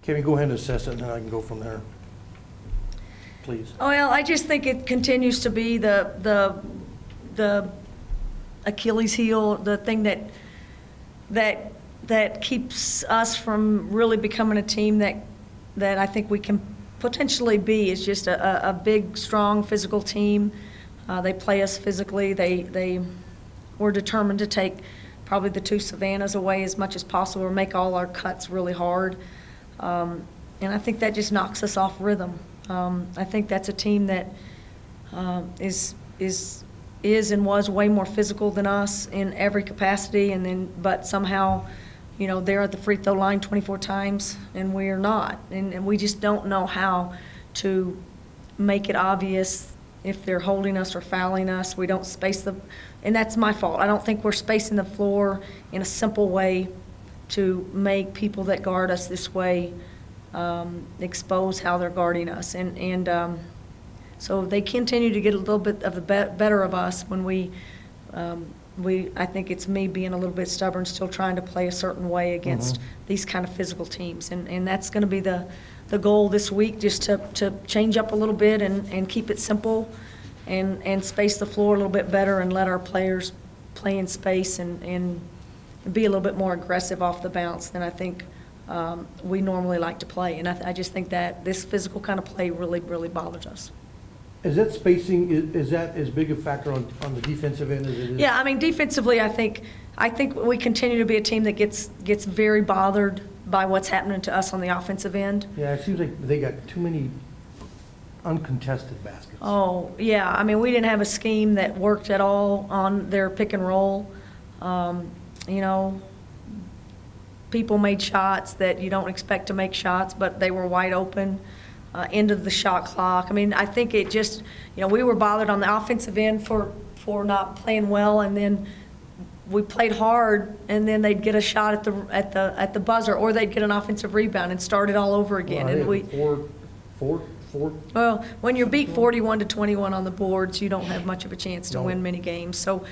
Kamie, go ahead and assess it, and then I can go from there. Please. Well, I just think it continues to be the Achilles heel, the thing that keeps us from really becoming a team that I think we can potentially be, is just a big, strong, physical team. They play us physically. They were determined to take probably the two Savannahs away as much as possible, or make all our cuts really hard. And I think that just knocks us off rhythm. I think that's a team that is and was way more physical than us in every capacity, but somehow, they're at the free throw line 24 times and we're not, and we just don't know how to make it obvious if they're holding us or fouling us. We don't space and that's my fault. I don't think we're spacing the floor in a simple way to make people that guard us this way expose how they're guarding us, and so they continue to get a little bit of the better of us when I think it's me being a little bit stubborn, still trying to play a certain way against these kind of physical teams, and that's going to be the goal this week, just to change up a little bit and keep it simple and space the floor a little bit better and let our players play in space and be a little bit more aggressive off the bounce than I think we normally like to play. And I just think that this physical kind of play really, really bothers us. Is that spacing, is that as big a factor on the defensive end as it is? Yeah, I mean, defensively, I think we continue to be a team that gets very bothered by what's happening to us on the offensive end. Yeah, it seems like they got too many uncontested baskets. Oh, yeah. I mean, we didn't have a scheme that worked at all on their pick and roll. People made shots that you don't expect to make shots, but they were wide open. End of the shot clock. I mean, I think it just, we were bothered on the offensive end for not playing well, and then we played hard, and then they'd get a shot at the buzzer, or they'd get an offensive rebound and start it all over again. Well, and we four. Well, when you're beat 41-21 on the boards, you don't have much of a chance to win many games. So,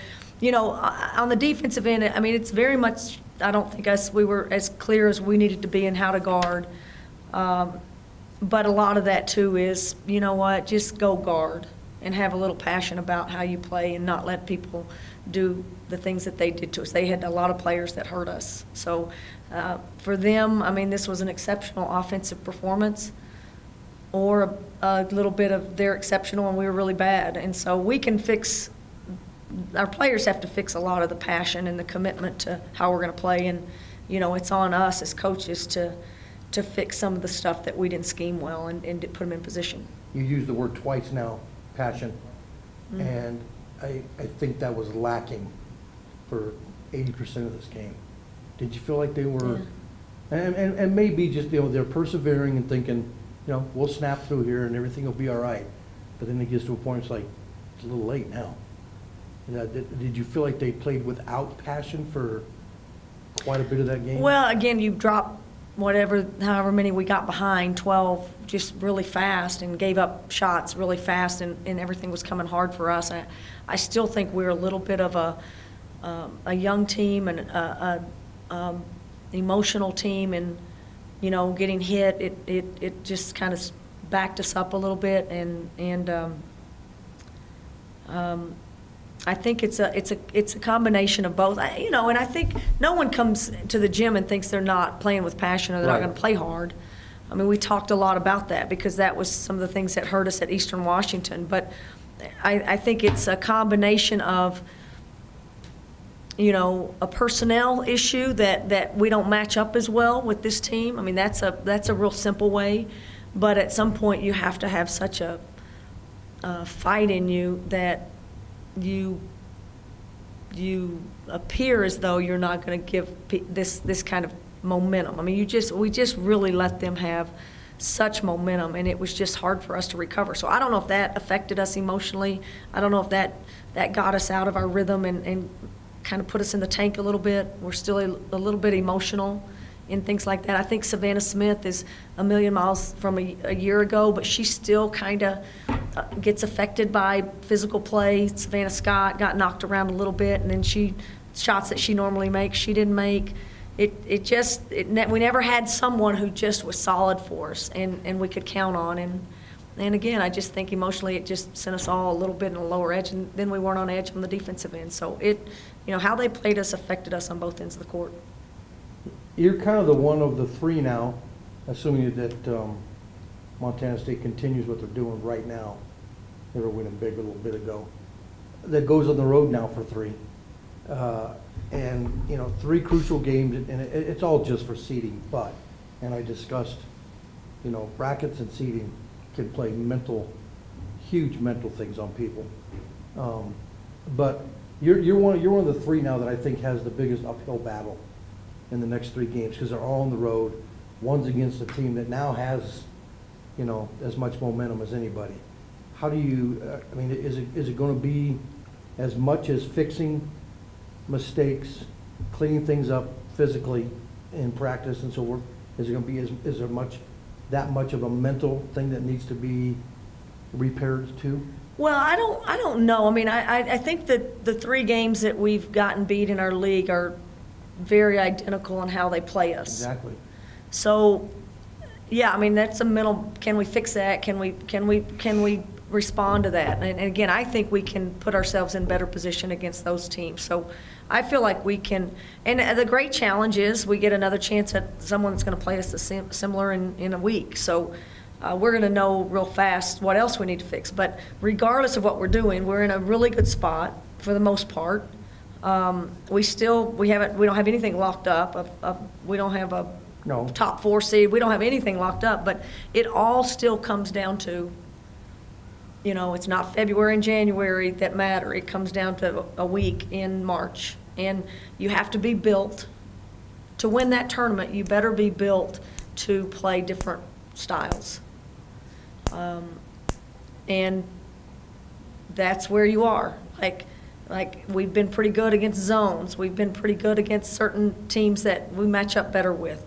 on the defensive end, I mean, it's very much, I don't think we were as clear as we needed to be in how to guard. But a lot of that, too, is, just go guard and have a little passion about how you play and not let people do the things that they did to us. They had a lot of players that hurt us. So for them, I mean, this was an exceptional offensive performance, or a little bit of their exceptional and we were really bad. And so we can our players have to fix a lot of the passion and the commitment to how we're going to play. And, it's on us as coaches to fix some of the stuff that we didn't scheme well and put them in position. You used the word twice now, passion, and I think that was lacking for 80% of this game. Did you feel like they were, and maybe just, they're persevering and thinking, we'll snap through here and everything will be all right, but then it gets to a point, it's like, it's a little late now. Did you feel like they played without passion for quite a bit of that game? Well, again, you dropped however many we got behind, 12, just really fast, and gave up shots really fast, and everything was coming hard for us. I still think we're a little bit of a young team and a emotional team, and getting hit, it just kind of backed us up a little bit, and I think it's a combination of both. And I think no one comes to the gym and thinks they're not playing with passion or they're not going to play hard. I mean, we talked a lot about that because that was some of the things that hurt us at Eastern Washington. But I think it's a combination of, a personnel issue that we don't match up as well with this team. I mean, that's a real simple way. But at some point you have to have such a fight in you that you appear as though you're not going to give this kind of momentum. I mean, we just really let them have such momentum, and it was just hard for us to recover. So I don't know if that affected us emotionally. I don't know if that got us out of our rhythm and kind of put us in the tank a little bit. We're still a little bit emotional in things like that. I think Savannah Smith is a million miles from a year ago, but she still kind of gets affected by physical play. Savannah Scott got knocked around a little bit, and then shots that she normally makes, she didn't make. we never had someone who just was solid for us and we could count on. And again, I just think emotionally it just sent us all a little bit in a lower edge, and then we weren't on edge on the defensive end. So how they played us affected us on both ends of the court. You're kind of the one of the three now, assuming that Montana State continues what they're doing right now. They were winning big a little bit ago. That goes on the road now for three. And, three crucial games, and it's all just for seeding, and I discussed, brackets and seeding can play huge mental things on people. But you're one of the three now that I think has the biggest uphill battle in the next three games, because they're all on the road. One's against a team that now has, as much momentum as anybody. How do you, is it going to be as much as fixing mistakes, cleaning things up physically in practice and so forth? Is it going to be, is there that much of a mental thing that needs to be repaired too? Well, I don't know. I think that the three games that we've gotten beat in our league are very identical in how they play us. Exactly. So, yeah, that's a mental. Can we fix that? Can we respond to that? And again, I think we can put ourselves in better position against those teams. So, I feel like we can. And the great challenge is we get another chance at someone that's going to play us similar in a week. So, we're going to know real fast what else we need to fix. But regardless of what we're doing, we're in a really good spot for the most part. We don't have anything locked up. We don't have a top 4 seed. We don't have anything locked up. But it all still comes down to, it's not February and January that matter. It comes down to a week in March. And you have to be built to win that tournament. You better be built to play different styles. And that's where you are. Like we've been pretty good against zones. We've been pretty good against certain teams that we match up better with.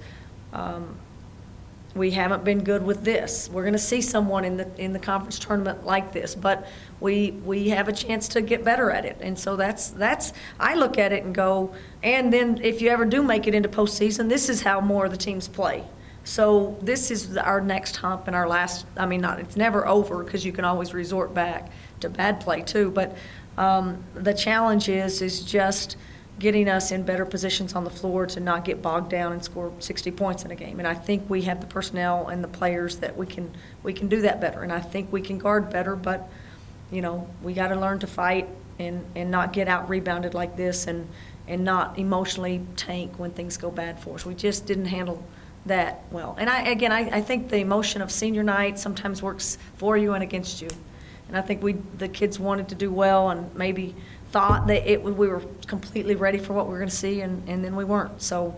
We haven't been good with this. We're going to see someone in the conference tournament like this, but we have a chance to get better at it. And so that's I look at it and go, and then if you ever do make it into postseason, this is how more of the teams play. So this is our next hump and our last. It's never over because you can always resort back to bad play too. But the challenge is just getting us in better positions on the floor to not get bogged down and score 60 points in a game. And I think we have the personnel and the players that we can do that better. And I think we can guard better. But we got to learn to fight and not get out rebounded like this and not emotionally tank when things go bad for us. We just didn't handle that well. And I think the emotion of senior night sometimes works for you and against you. And I think the kids wanted to do well and maybe thought that we were completely ready for what we were going to see, and then we weren't. So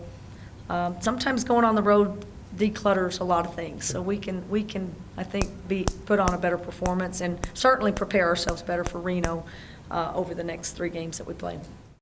sometimes going on the road declutters a lot of things. So we can I think put on a better performance and certainly prepare ourselves better for Reno over the next 3 games that we play.